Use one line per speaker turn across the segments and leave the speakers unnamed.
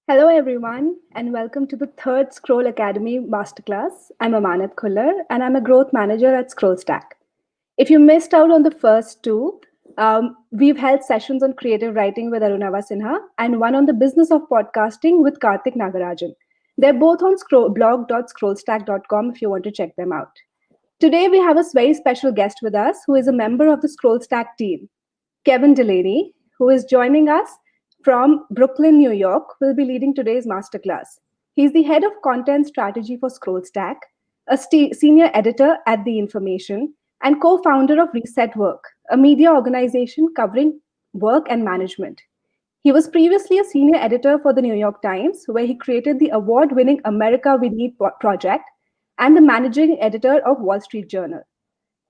Hello, everyone, and welcome to the third Scroll Academy Masterclass. I'm Amanat Khullar, and I'm a growth manager at ScrollStack. If you missed out on the first two, we've held sessions on creative writing with Arunava Sinha and one on the business of podcasting with Karthik Nagarajan. They're both on blog.scrollstack.com if you want to check them out. Today, we have a very special guest with us who is a member of the ScrollStack team. Kevin Delaney, who is joining us from Brooklyn, New York, will be leading today's masterclass. He's the head of content strategy for ScrollStack, a senior editor at The Information, and co founder of Reset Work, a media organization covering work and management. He was previously a senior editor for the New York Times, where he created the award winning America We Need project and the managing editor of Wall Street Journal.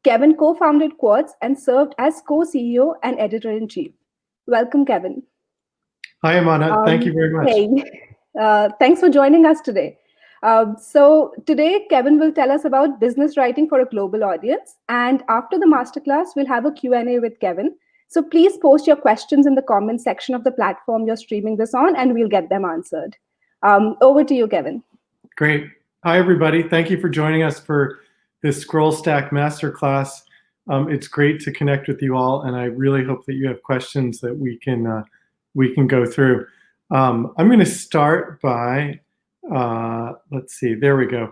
Kevin co founded Quartz and served as co CEO and editor in chief. Welcome, Kevin.
Hi, Amana. Thank you very much.
Hey, thanks for joining us today. So today, Kevin will tell us about business writing for a global audience. And after the masterclass, we'll have a Q&A with Kevin. So please post your questions in the comment section of the platform you're streaming this on, and we'll get them answered. Over to you, Kevin.
Great. Hi, everybody. Thank you for joining us for this ScrollStack Masterclass. It's great to connect with you all, and I really hope that you have questions that we can go through. I'm going to start by, let's see, there we go.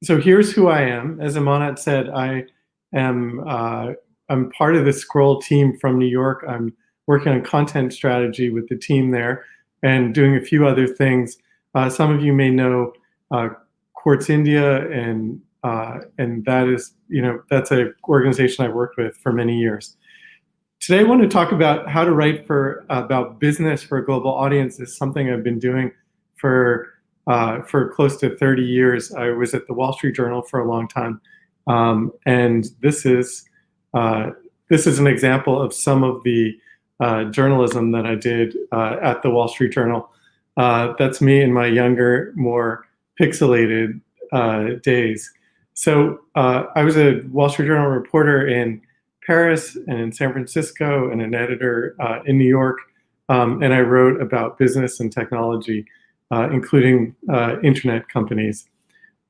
So here's who I am. As Amanat said, I'm part of the Scroll team from New York. I'm working on content strategy with the team there and doing a few other things. Some of you may know Quartz India, and that is, that's an organization I worked with for many years. Today, I want to talk about how to write about business for a global audience. Is something I've been doing for close to 30 years. I was at the Wall Street Journal for a long time, and this is an example of some of the journalism that I did at the Wall Street Journal. That's me in my younger, more pixelated days. So I was a Wall Street Journal reporter in Paris and in San Francisco and an editor in New York. And I wrote about business and technology, including internet companies.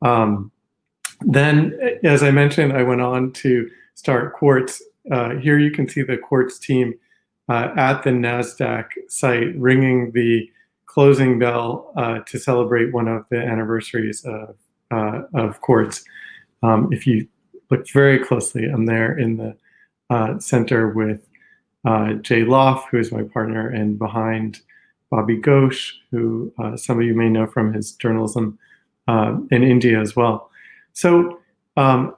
Then, as I mentioned, I went on to start Quartz. Here you can see the Quartz team at the NASDAQ site ringing the closing bell to celebrate one of the anniversaries of Quartz. If you look very closely, I'm there in the center with Jay Loff, who is my partner, and behind Bobby Ghosh, who some of you may know from his journalism in India as well. So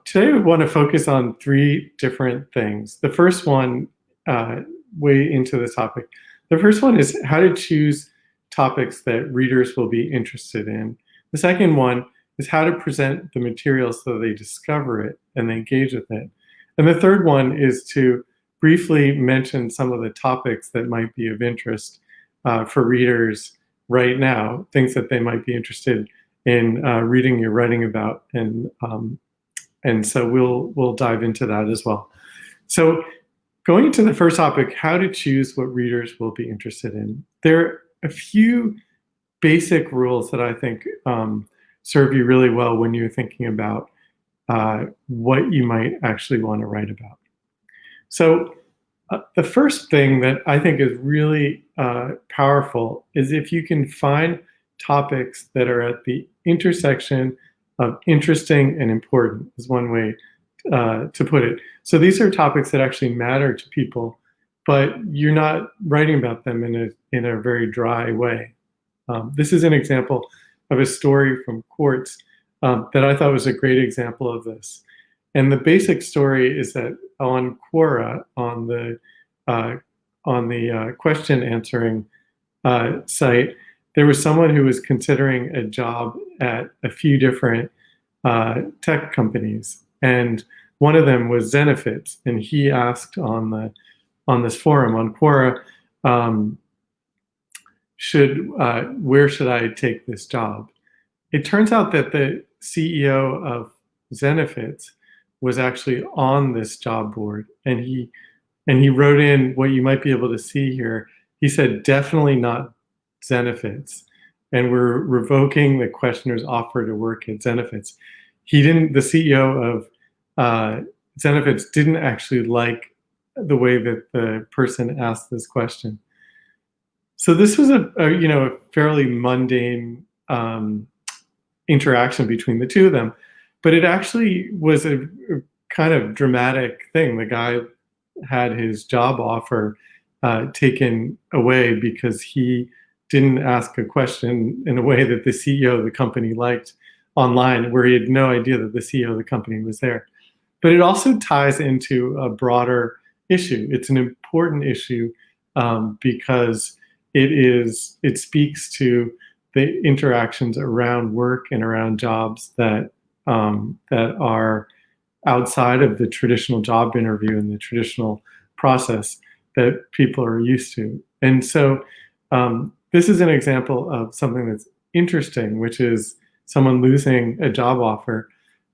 today we want to focus on three different things. The first one, way into the topic, the first one is how to choose topics that readers will be interested in. The second one is how to present the material so they discover it and they engage with it. And the third one is to briefly mention some of the topics that might be of interest for readers right now, things that they might be interested in reading or writing about. And so we'll dive into that as well. So going into the first topic, how to choose what readers will be interested in. There are a few basic rules that I think serve you really well when you're thinking about what you might actually want to write about. So the first thing that I think is really powerful is if you can find topics that are at the intersection of interesting and important, is one way to put it. So these are topics that actually matter to people, but you're not writing about them in a very dry way. This is an example of a story from Quartz that I thought was a great example of this. And the basic story is that on Quora, on the question answering site, there was someone who was considering a job at a few different tech companies, and one of them was Zenefits, and he asked on this forum on Quora, where should I take this job? It turns out that the CEO of Zenefits was actually on this job board, and he wrote in what you might be able to see here. He said, definitely not Zenefits, and we're revoking the questioner's offer to work at Zenefits. The CEO of Zenefits didn't actually like the way that the person asked this question. So this was a fairly mundane interaction between the two of them, but it actually was a kind of dramatic thing. The guy had his job offer taken away because he didn't ask a question in a way that the CEO of the company liked online, where he had no idea that the CEO of the company was there. But it also ties into a broader issue. It's an important issue because it speaks to the interactions around work and around jobs that are outside of the traditional job interview and the traditional process that people are used to. And so this is an example of something that's interesting, which is someone losing a job offer,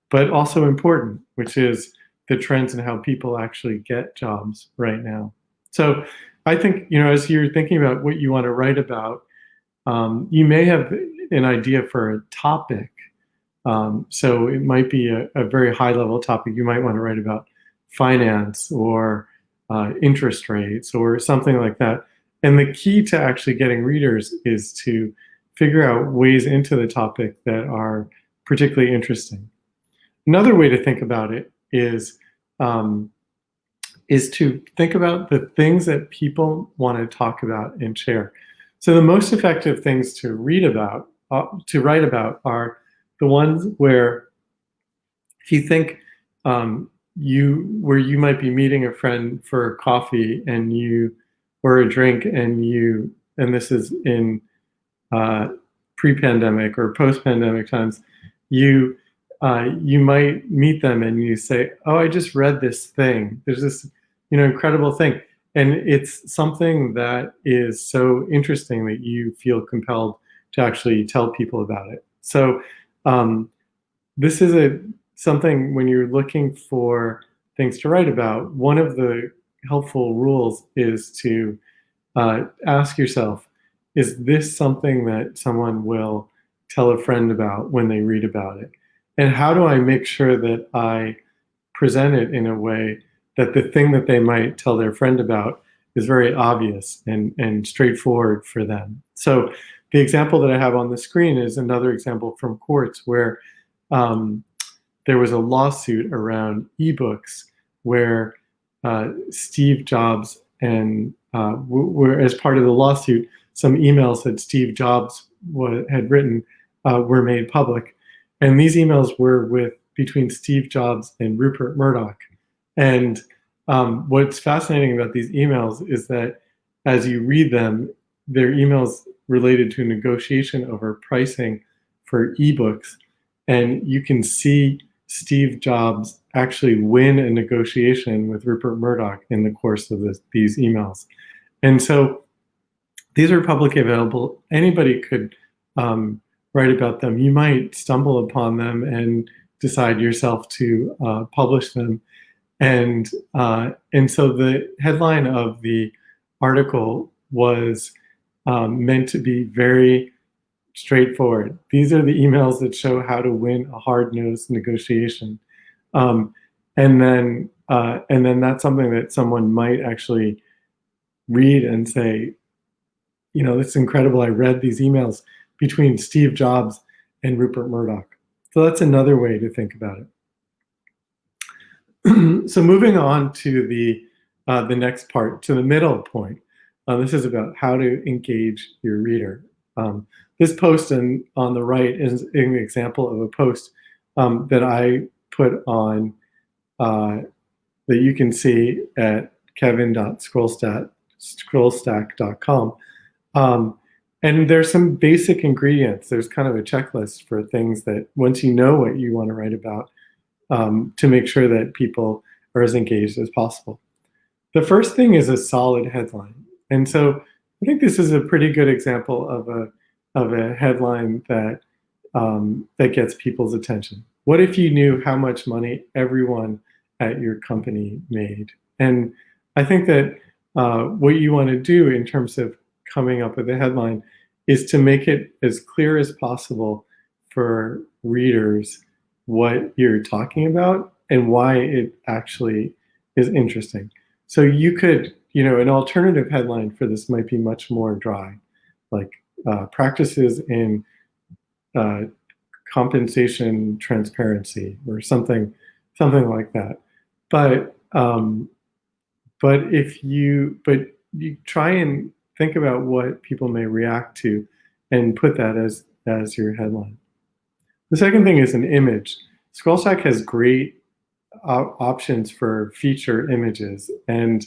but also important, which is the trends in how people actually get jobs right now. So I think, as you're thinking about what you want to write about, you may have an idea for a topic. So it might be a very high level topic. You might want to write about finance or interest rates or something like that. And the key to actually getting readers is to figure out ways into the topic that are particularly interesting. Another way to think about it is to think about the things that people want to talk about and share. So the most effective things to write about are the ones where if you think where you might be meeting a friend for coffee or a drink and this is in pre-pandemic or post-pandemic times, you might meet them and you say, "Oh, I just read this thing. There's this incredible thing." And it's something that is so interesting that you feel compelled to actually tell people about it. So this is something when you're looking for things to write about, one of the helpful rules is to ask yourself, is this something that someone will tell a friend about when they read about it? And how do I make sure that I present it in a way that the thing that they might tell their friend about is very obvious and straightforward for them? So the example that I have on the screen is another example from Quartz where there was a lawsuit around ebooks where Steve Jobs and where as part of the lawsuit, some emails that Steve Jobs had written were made public. And these emails were between Steve Jobs and Rupert Murdoch. And what's fascinating about these emails is that as you read them, they're emails related to a negotiation over pricing for ebooks. And you can see Steve Jobs actually win a negotiation with Rupert Murdoch in the course of these emails. And so these are publicly available. Anybody could write about them. You might stumble upon them and decide yourself to publish them. And so the headline of the article was meant to be very straightforward. These are the emails that show how to win a hard-nosed negotiation. And then that's something that someone might actually read and say, it's incredible. I read these emails between Steve Jobs and Rupert Murdoch. So that's another way to think about it. So moving on to the next part, to the middle point. This is about how to engage your reader. This post on the right is an example of a post that I put on that you can see at kevin.scrollstack.com. And there's some basic ingredients. There's kind of a checklist for things that once you know what you want to write about, to make sure that people are as engaged as possible. The first thing is a solid headline. And so I think this is a pretty good example of a headline that gets people's attention. What if you knew how much money everyone at your company made? And I think that what you want to do in terms of coming up with a headline is to make it as clear as possible for readers what you're talking about and why it actually is interesting. So you could, an alternative headline for this might be much more dry, like practices in compensation transparency or something like that. But you try and think about what people may react to and put that as your headline. The second thing is an image. ScrollStack has great options for feature images. And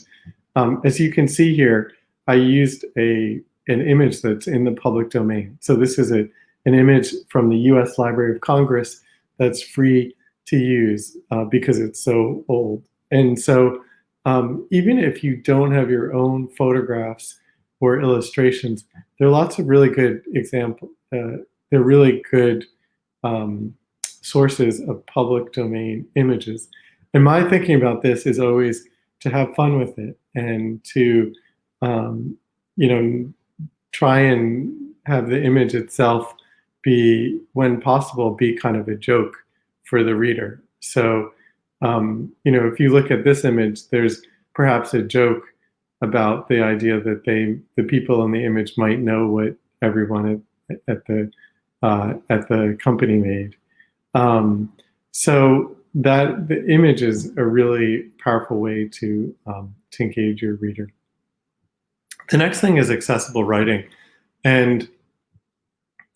as you can see here, I used an image that's in the public domain. So this is an image from the US Library of Congress that's free to use because it's so old. And so even if you don't have your own photographs or illustrations, there are lots of really good examples. They're really good sources of public domain images. And my thinking about this is always to have fun with it and to, try and have the image itself be, when possible, be kind of a joke for the reader. So, if you look at this image, there's perhaps a joke about the idea that the people in the image might know what everyone at the company made. So that the image is a really powerful way to engage your reader. The next thing is accessible writing, and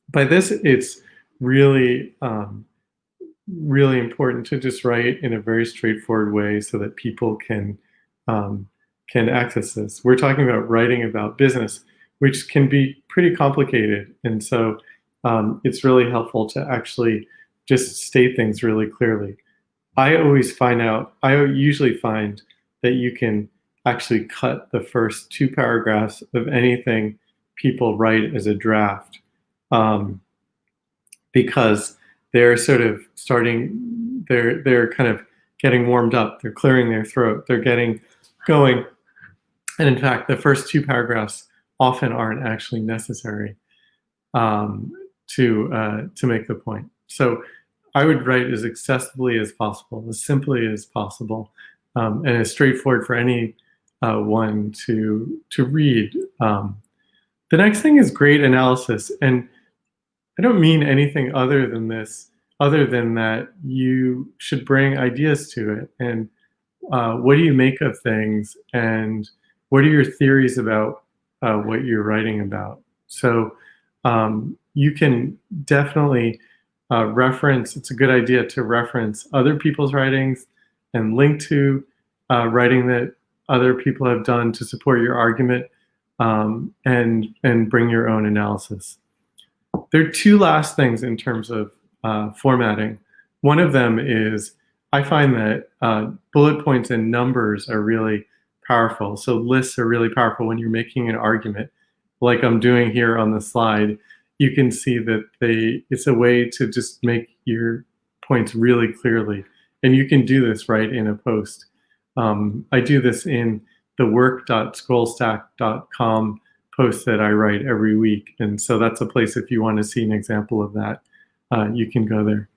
by this it's really really important to just write in a very straightforward way so that people can access this. We're talking about writing about business, which can be pretty complicated, and so it's really helpful to actually just state things really clearly. I usually find that you can actually cut the first 2 paragraphs of anything people write as a draft because they're sort of starting, they're kind of getting warmed up, they're clearing their throat, they're getting going. And in fact, the first 2 paragraphs often aren't actually necessary to make the point. So I would write as accessibly as possible, as simply as possible, and as straightforward for any one to read. The next thing is great analysis, and I don't mean anything other than this, other than that you should bring ideas to it, and what do you make of things, and what are your theories about what you're writing about. So you can definitely reference, it's a good idea to reference other people's writings and link to writing that other people have done to support your argument, and bring your own analysis. There are 2 last things in terms of formatting. One of them is, I find that bullet points and numbers are really powerful. So lists are really powerful when you're making an argument, like I'm doing here on the slide. You can see that it's a way to just make your points really clearly. And you can do this right in a post. I do this in the work.scrollstack.com post that I write every week. And so that's a place, if you want to see an example of that, you can go there.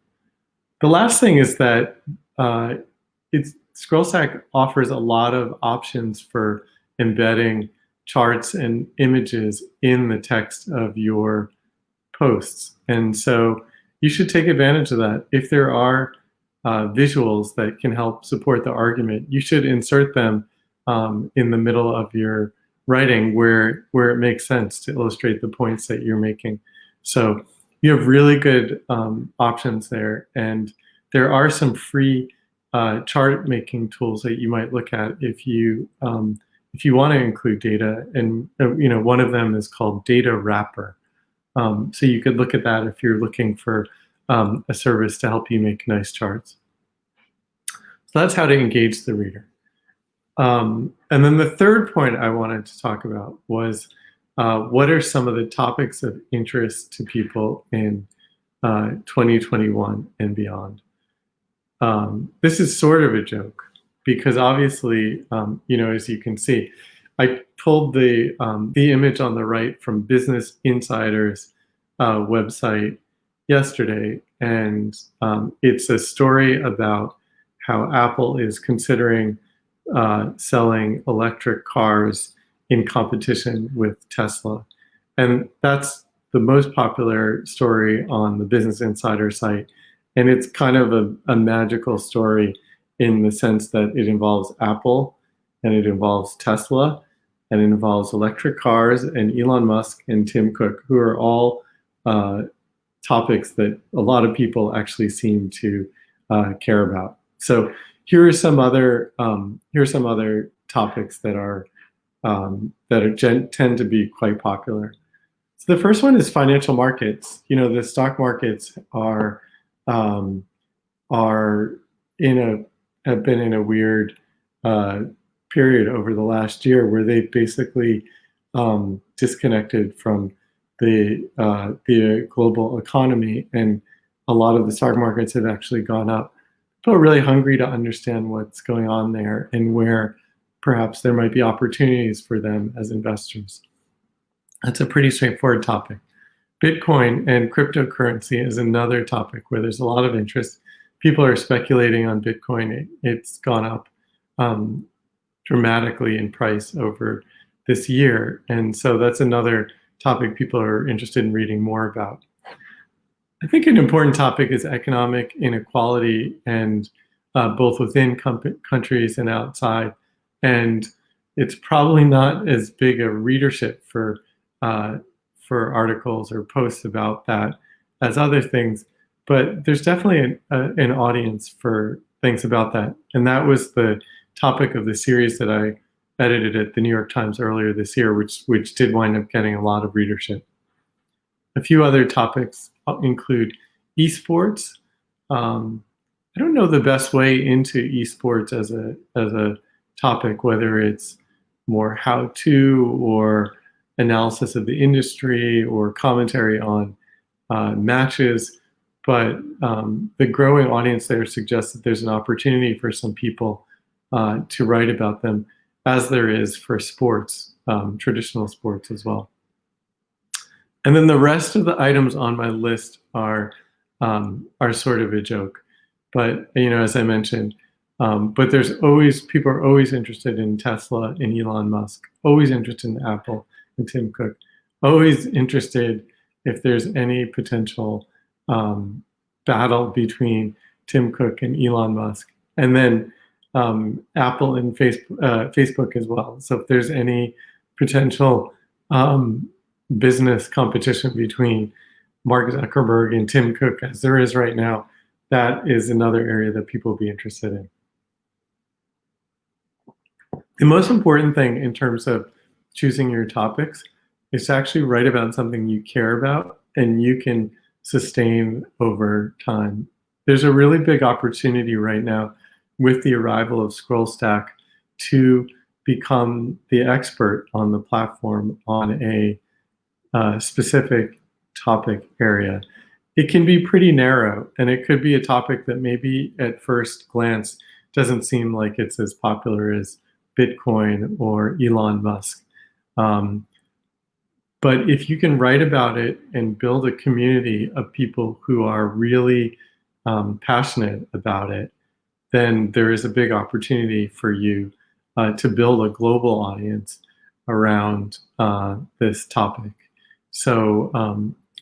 The last thing is that ScrollStack offers a lot of options for embedding charts and images in the text of your posts. And so you should take advantage of that. If there are visuals that can help support the argument, you should insert them in the middle of your writing where it makes sense to illustrate the points that you're making. So you have really good options there, and there are some free chart making tools that you might look at if you want to include data. And one of them is called Data Wrapper. So you could look at that if you're looking for a service to help you make nice charts. So that's how to engage the reader. And then the third point I wanted to talk about was what are some of the topics of interest to people in 2021 and beyond. This is sort of a joke because obviously, as you can see, I pulled the image on the right from Business Insider's website yesterday, and it's a story about how Apple is considering selling electric cars in competition with Tesla. And that's the most popular story on the Business Insider site. And it's kind of a magical story in the sense that it involves Apple and it involves Tesla and it involves electric cars and Elon Musk and Tim Cook, who are all topics that a lot of people actually seem to care about. So here are some other topics that tend to be quite popular. So the first one is financial markets. You know, the stock markets have been in a weird period over the last year where they basically disconnected from the global economy, and a lot of the stock markets have actually gone up. People are really hungry to understand what's going on there and where perhaps there might be opportunities for them as investors. That's a pretty straightforward topic. Bitcoin and cryptocurrency is another topic where there's a lot of interest. People are speculating on Bitcoin. It's gone up dramatically in price over this year. And so that's another topic people are interested in reading more about. I think an important topic is economic inequality, and both within countries and outside. And it's probably not as big a readership for articles or posts about that as other things, but there's definitely an audience for things about that. And that was the topic of the series that I edited at the New York Times earlier this year, which did wind up getting a lot of readership. A few other topics include esports. I don't know the best way into esports as a topic, whether it's more how-to or analysis of the industry or commentary on matches, but the growing audience there suggests that there's an opportunity for some people to write about them, as there is for sports, traditional sports as well. And then the rest of the items on my list are sort of a joke, but as I mentioned, but people are always interested in Tesla and Elon Musk, always interested in Apple and Tim Cook, always interested if there's any potential battle between Tim Cook and Elon Musk, and then Apple and Facebook as well. So if there's any potential business competition between Mark Zuckerberg and Tim Cook, as there is right now, that is another area that people will be interested in. The most important thing in terms of choosing your topics is to actually write about something you care about and you can sustain over time. There's a really big opportunity right now with the arrival of ScrollStack to become the expert on the platform on a specific topic area. It can be pretty narrow, and it could be a topic that maybe at first glance doesn't seem like it's as popular as Bitcoin or Elon Musk. But if you can write about it and build a community of people who are really passionate about it, then there is a big opportunity for you to build a global audience around this topic. So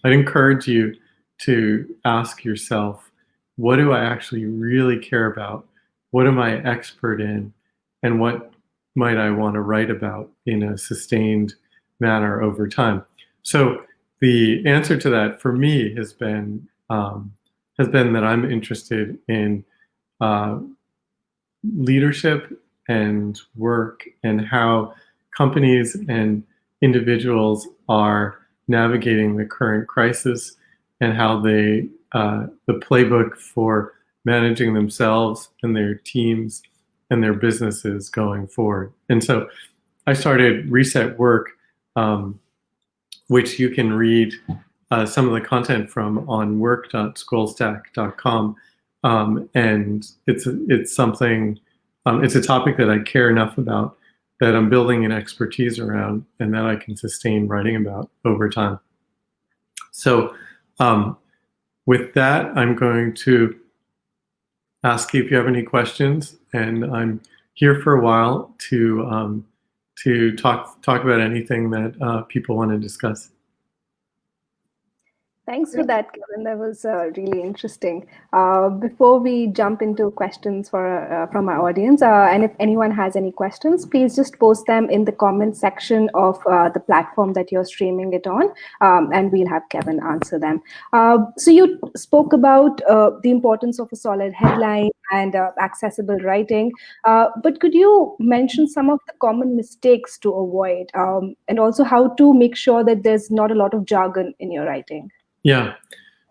I'd encourage you to ask yourself, what do I actually really care about? What am I expert in? And what might I want to write about in a sustained manner over time? So the answer to that for me has been that I'm interested in leadership and work and how companies and individuals are navigating the current crisis and how the playbook for managing themselves and their teams and their businesses going forward. And so I started Reset Work, which you can read some of the content from on work.scrollstack.com. And it's something, it's a topic that I care enough about that I'm building an expertise around and that I can sustain writing about over time. So with that, I'm going to ask you if you have any questions, and I'm here for a while to talk about anything that people want to discuss.
Thanks for that, Kevin. That was really interesting. Before we jump into questions from our audience, and if anyone has any questions, please just post them in the comment section of the platform that you're streaming it on, and we'll have Kevin answer them. So you spoke about the importance of a solid headline and accessible writing, but could you mention some of the common mistakes to avoid, and also how to make sure that there's not a lot of jargon in your writing?
Yeah.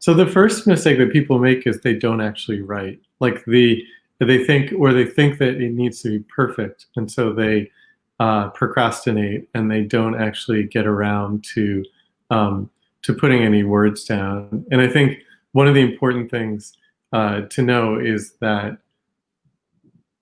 So the first mistake that people make is they don't actually write. Like they think that it needs to be perfect, and so they procrastinate and they don't actually get around to putting any words down. And I think one of the important things to know is that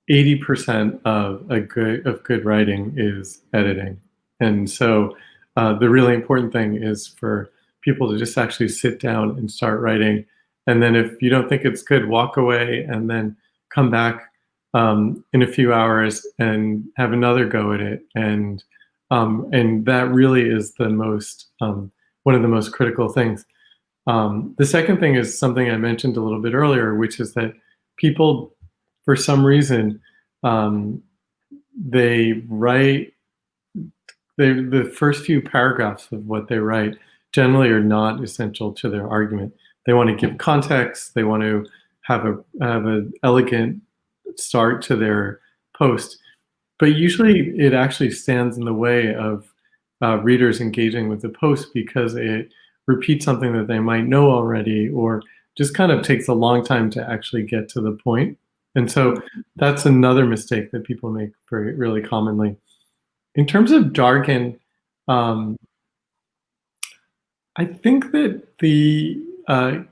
80% of good writing is editing, and so the really important thing is for people to just actually sit down and start writing. And then if you don't think it's good, walk away and then come back in a few hours and have another go at it. And that really is the most one of the most critical things. The second thing is something I mentioned a little bit earlier, which is that people, for some reason, they write the first few paragraphs of what they write generally are not essential to their argument. They want to give context. They want to have an elegant start to their post, but usually it actually stands in the way of readers engaging with the post because it repeats something that they might know already, or just kind of takes a long time to actually get to the point. And so that's another mistake that people make really commonly. In terms of jargon, I think that the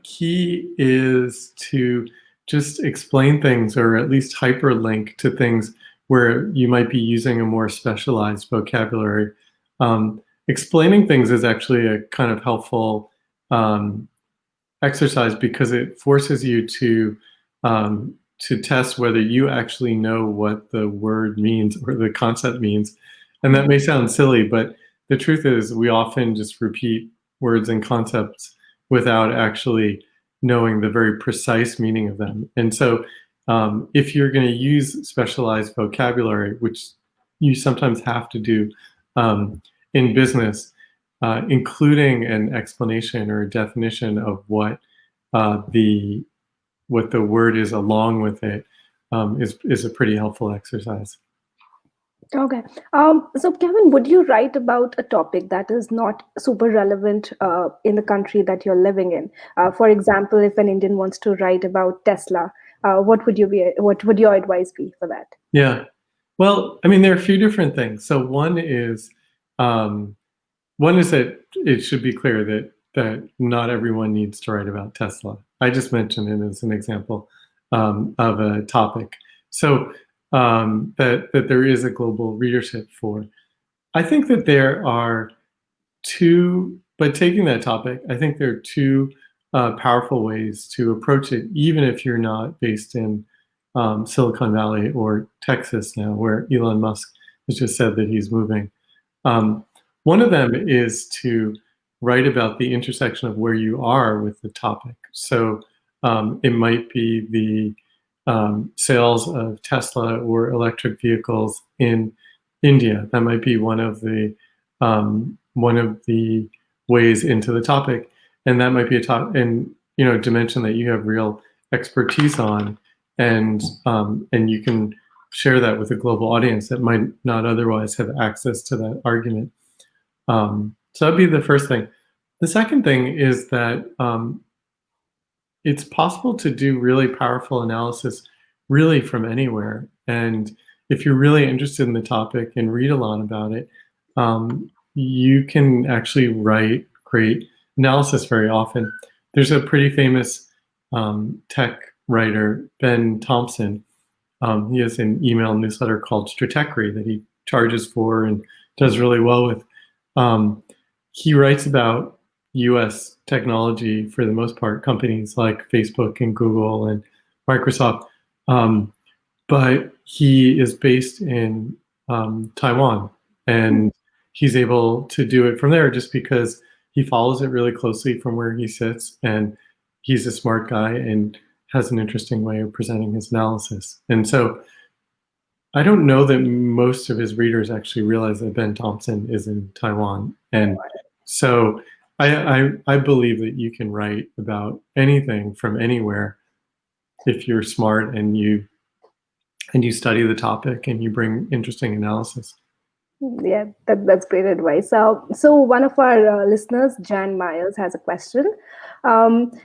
key is to just explain things, or at least hyperlink to things where you might be using a more specialized vocabulary. Explaining things is actually a kind of helpful exercise because it forces you to test whether you actually know what the word means or the concept means. And that may sound silly, but the truth is we often just repeat words and concepts without actually knowing the very precise meaning of them. And so if you're going to use specialized vocabulary, which you sometimes have to do in business, including an explanation or a definition of what the word is along with it is a pretty helpful exercise.
Okay. So Kevin, would you write about a topic that is not super relevant in the country that you're living in? For example, if an Indian wants to write about Tesla, what would your advice be for that?
Yeah. Well, I mean, there are a few different things. So one is that it should be clear that not everyone needs to write about Tesla. I just mentioned it as an example of a topic. So that there is a global readership for. I think that there are but taking that topic, I think there are two powerful ways to approach it, even if you're not based in Silicon Valley or Texas now, where Elon Musk has just said that he's moving. One of them is to write about the intersection of where you are with the topic. So it might be the sales of Tesla or electric vehicles in India. That might be one of the ways into the topic, and that might be a dimension that you have real expertise on, and you can share that with a global audience that might not otherwise have access to that argument. So that'd be the first thing. The second thing is that it's possible to do really powerful analysis really from anywhere. And if you're really interested in the topic and read a lot about it, you can actually create analysis very often. There's a pretty famous tech writer, Ben Thompson. He has an email newsletter called Stratechery that he charges for and does really well with. He writes about U.S. technology for the most part, companies like Facebook and Google and Microsoft, but he is based in Taiwan, and he's able to do it from there just because he follows it really closely from where he sits, and he's a smart guy and has an interesting way of presenting his analysis. And so I don't know that most of his readers actually realize that Ben Thompson is in Taiwan. And so I believe that you can write about anything from anywhere if you're smart and you study the topic and you bring interesting analysis.
Yeah, that's great advice. So one of our listeners, Jan Myers, has a question.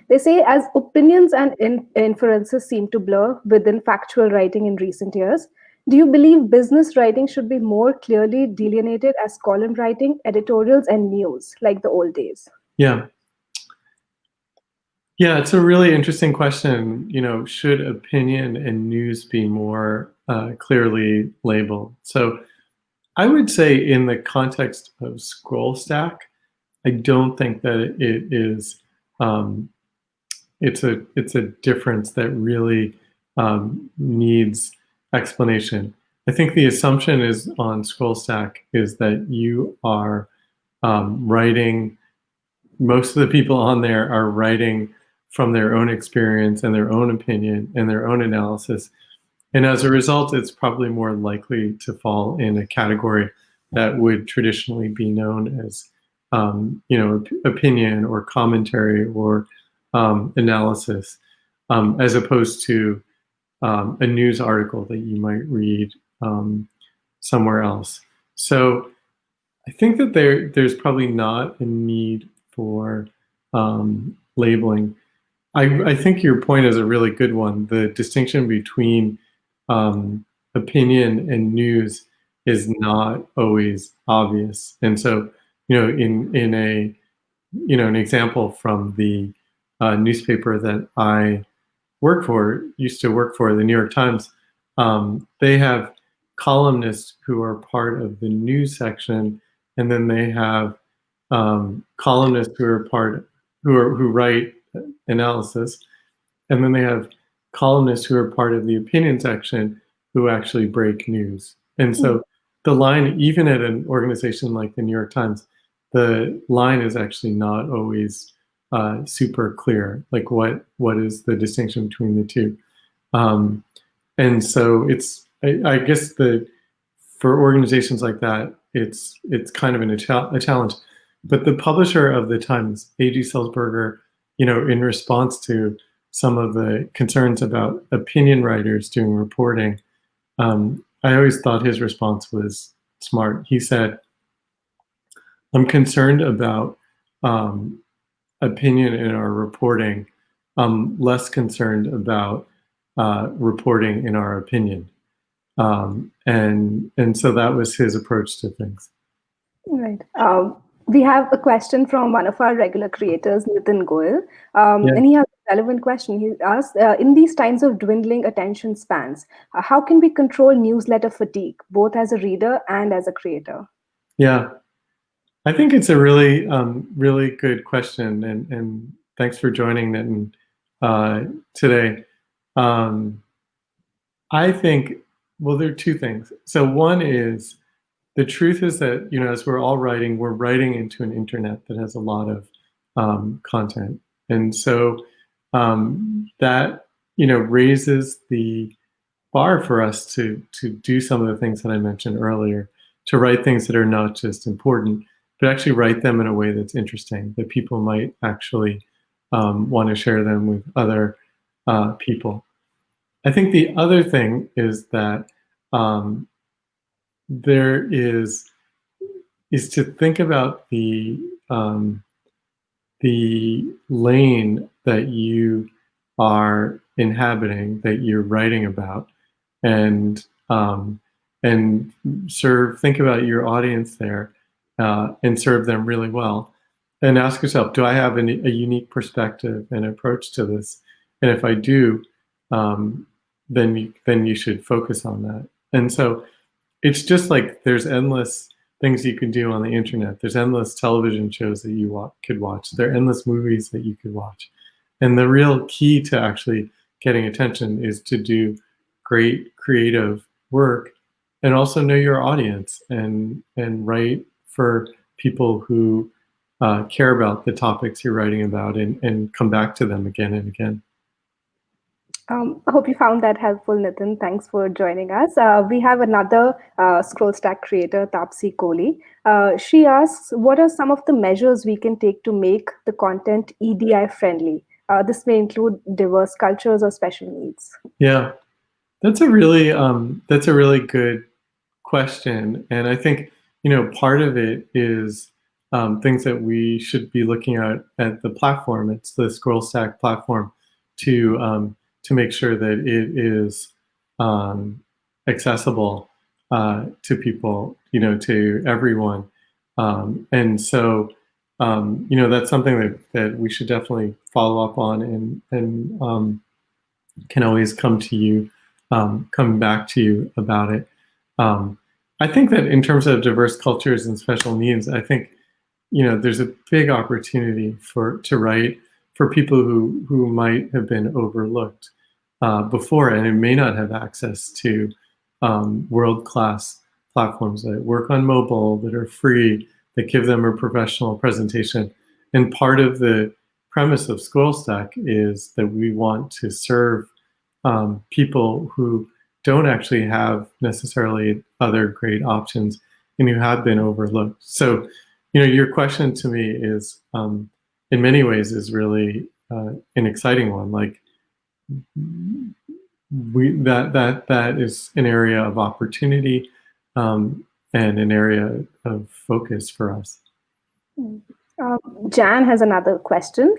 They say, as opinions and inferences seem to blur within factual writing in recent years, do you believe business writing should be more clearly delineated as column writing, editorials, and news, like the old days?
Yeah. Yeah, it's a really interesting question. Should opinion and news be more clearly labeled? So I would say in the context of ScrollStack, I don't think that it is. It's a difference that really needs explanation. I think the assumption is on ScrollStack is that you are writing. Most of the people on there are writing from their own experience and their own opinion and their own analysis. And as a result, it's probably more likely to fall in a category that would traditionally be known as, opinion or commentary or analysis, as opposed to a news article that you might read somewhere else. So I think that there's probably not a need for labeling. I think your point is a really good one. The distinction between opinion and news is not always obvious. And so, in a an example from the newspaper that I used to work for, the New York Times, they have columnists who are part of the news section, and then they have columnists who write analysis, and then they have columnists who are part of the opinion section who actually break news. And so the line, even at an organization like the New York Times, the line is actually not always super clear. Like what is the distinction between the two? And so I guess for organizations like that, it's kind of a challenge. But the publisher of the Times, A.G. Sulzberger, in response to some of the concerns about opinion writers doing reporting, I always thought his response was smart. He said, "I'm concerned about opinion in our reporting. I'm less concerned about reporting in our opinion." And so that was his approach to things.
Right. We have a question from one of our regular creators, Nitin Goyal, and he has a relevant question. He asked, in these times of dwindling attention spans, how can we control newsletter fatigue, both as a reader and as a creator?
Yeah, I think it's a really, really good question, and thanks for joining, Nitin, today. I think, well, there are two things. So one is, the truth is that, as we're all writing, we're writing into an internet that has a lot of content. And so that, raises the bar for us to do some of the things that I mentioned earlier, to write things that are not just important, but actually write them in a way that's interesting, that people might actually want to share them with other people. I think the other thing is that there is to think about the lane that you are inhabiting, that you're writing about, and think about your audience there, and serve them really well, and ask yourself, do I have a unique perspective and approach to this? And if I do, then you should focus on that. And so it's just like there's endless things you can do on the internet. There's endless television shows that you could watch. There are endless movies that you could watch. And the real key to actually getting attention is to do great creative work and also know your audience and write for people who care about the topics you're writing about and come back to them again and again.
I hope you found that helpful, Nitin. Thanks for joining us. We have another ScrollStack creator, Tapsi Kohli. She asks, what are some of the measures we can take to make the content EDI friendly? This may include diverse cultures or special needs.
Yeah, that's a really good question. And I think, part of it is things that we should be looking at the platform. It's the ScrollStack platform to make sure that it is accessible to people, to everyone. And so, that's something that we should definitely follow up on and can always come back to you about it. I think that in terms of diverse cultures and special needs, I think, there's a big opportunity to write for people who might have been overlooked before and who may not have access to world-class platforms that work on mobile, that are free, that give them a professional presentation. And part of the premise of ScrollStack is that we want to serve people who don't actually have necessarily other great options and who have been overlooked. So, your question to me is, in many ways, is really an exciting one. Like, that is an area of opportunity and an area of focus for us.
Jan has another question.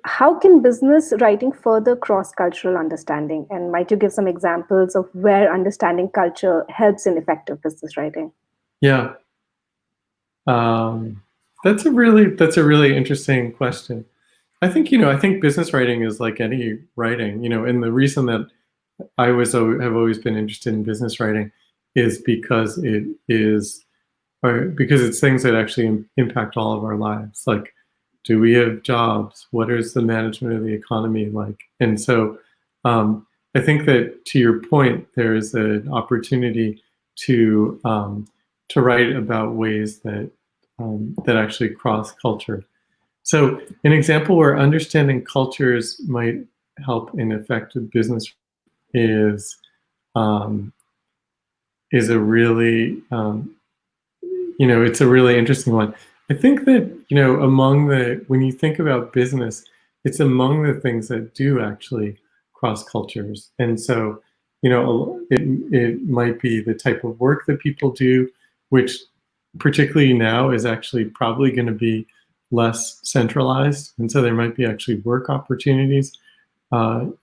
How can business writing further cross-cultural understanding? And might you give some examples of where understanding culture helps in effective business writing?
Yeah. That's a really interesting question. I think business writing is like any writing, and the reason that I have always been interested in business writing is because it's things that actually impact all of our lives. Like, do we have jobs? What is the management of the economy like? And so I think that, to your point, there is an opportunity to write about ways that actually cross culture. So an example where understanding cultures might help in effective business is a really it's a really interesting one. I think that when you think about business, it's among the things that do actually cross cultures. And so it might be the type of work that people do, which particularly now is actually probably going to be less centralized. And so there might be actually work opportunities,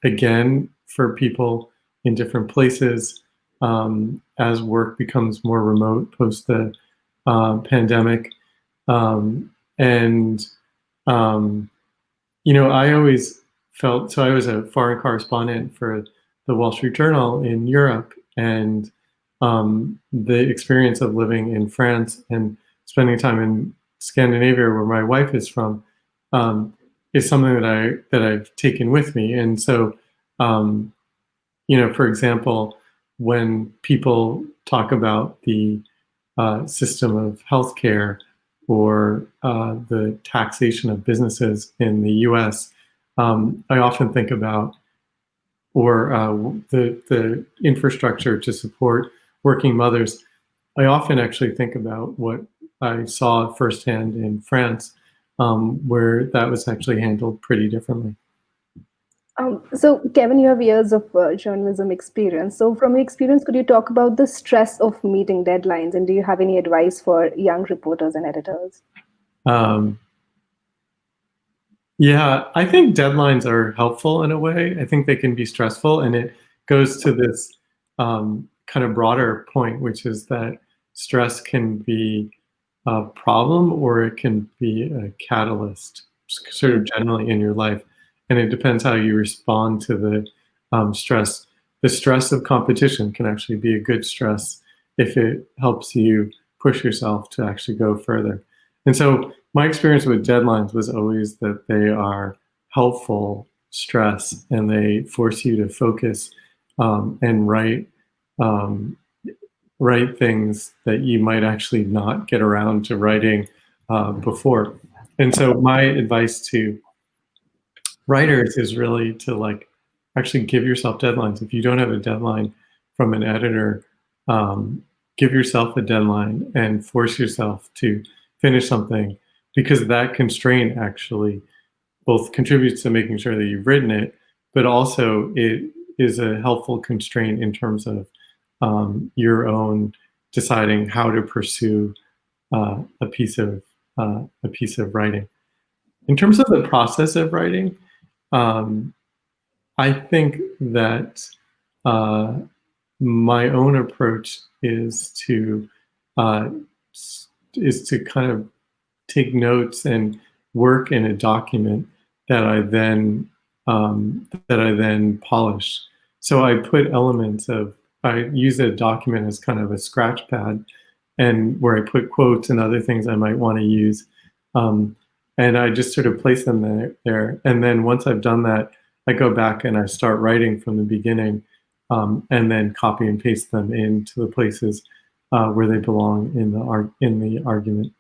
again, for people in different places as work becomes more remote post the pandemic. I always felt, so I was a foreign correspondent for the Wall Street Journal in Europe, and the experience of living in France and spending time in Scandinavia, where my wife is from, is something that I've taken with me. And so, for example, when people talk about the system of healthcare or the taxation of businesses in the U.S., I often think about the infrastructure to support working mothers. I often actually think about what I saw firsthand in France, where that was actually handled pretty differently.
So, Kevin, you have years of journalism experience. So, from your experience, could you talk about the stress of meeting deadlines? And do you have any advice for young reporters and editors?
Yeah, I think deadlines are helpful in a way. I think they can be stressful, and it goes to this kind of broader point, which is that stress can be a problem or it can be a catalyst, sort of generally in your life. And it depends how you respond to the stress. The stress of competition can actually be a good stress. if it helps you push yourself to actually go further. And so my experience with deadlines was always that they are helpful stress, and they force you to focus and um, write things that you might actually not get around to writing before. And so my advice to writers is really to like actually give yourself deadlines. If you don't have a deadline from an editor, give yourself a deadline and force yourself to finish something, because that constraint actually both contributes to making sure that you've written it, but also it is a helpful constraint in terms of your own deciding how to pursue a piece of writing. In terms of the process of writing, I think that my own approach is to kind of take notes and work in a document that I then polish. So I put elements of, I use a document as kind of a scratch pad, and where I put quotes and other things I might want to use. And I just sort of place them there. And then once I've done that, I go back and I start writing from the beginning, and then copy and paste them into the places where they belong in the argument.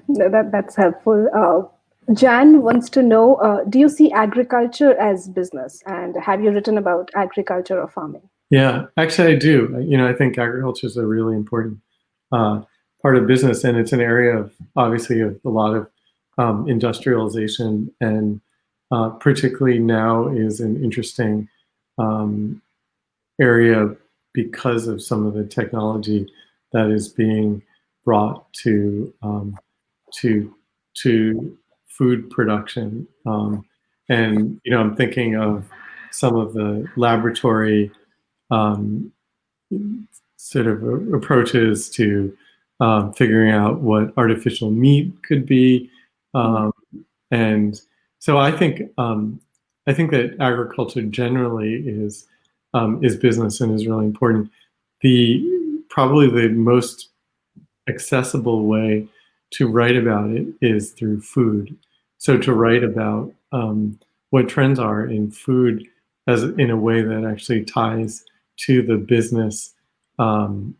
That's helpful. Jan wants to know, do you see agriculture as business? And have you written about agriculture or farming?
Yeah, actually I do. I think agriculture is a really important part of business, and it's an area of, obviously, of a lot of industrialization, and particularly now is an interesting area because of some of the technology that is being brought to food production. And I'm thinking of some of the laboratory sort of approaches to figuring out what artificial meat could be, and so I think that agriculture generally is business and is really important. Probably the most accessible way to write about it is through food. So to write about what trends are in food as in a way that actually ties to the business, to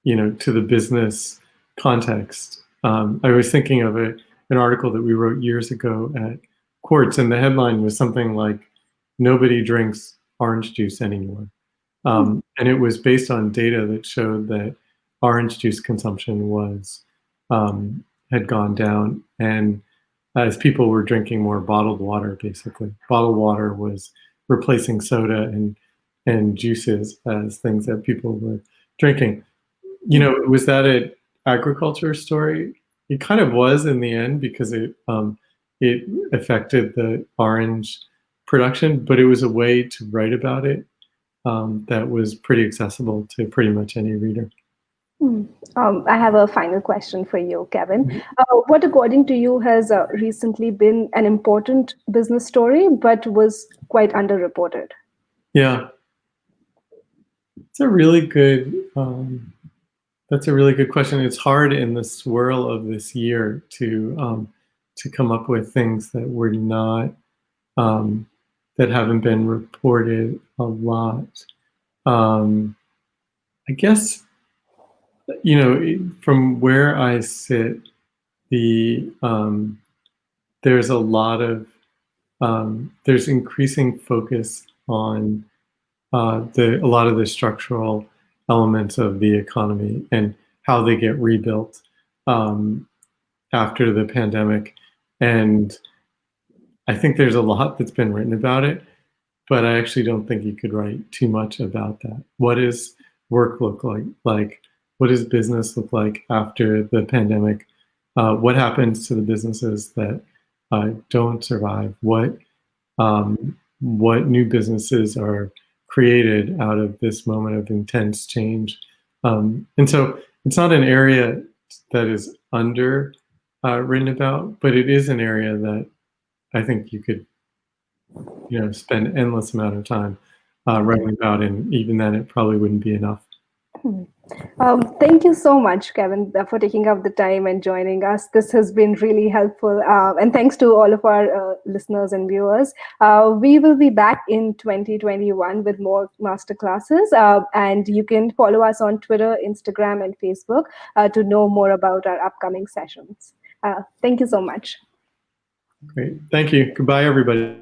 the business context. I was thinking of an article that we wrote years ago at Quartz, and the headline was something like, "Nobody drinks orange juice anymore." And it was based on data that showed that orange juice consumption had gone down, and as people were drinking more bottled water, basically. Bottled water was replacing soda and juices as things that people were drinking. Was that an agriculture story? It kind of was in the end, because it affected the orange production, but it was a way to write about it that was pretty accessible to pretty much any reader.
I have a final question for you, Kevin. What, according to you, has recently been an important business story but was quite underreported?
Yeah, it's a really good. That's a really good question. It's hard in the swirl of this year to come up with things that were not that haven't been reported a lot. I guess, from where I sit, there's a lot of there's increasing focus on a lot of the structural elements of the economy and how they get rebuilt after the pandemic. And I think there's a lot that's been written about it, but I actually don't think you could write too much about that. What does work look like? What does business look like after the pandemic? What happens to the businesses that don't survive? What new businesses are created out of this moment of intense change? And so it's not an area that is under written about, but it is an area that I think you could spend endless amount of time writing about, and even then it probably wouldn't be enough.
Thank you so much, Kevin, for taking up the time and joining us. This has been really helpful. And thanks to all of our listeners and viewers. We will be back in 2021 with more masterclasses. And you can follow us on Twitter, Instagram, and Facebook to know more about our upcoming sessions. Thank you so much.
Great. Thank you. Goodbye, everybody.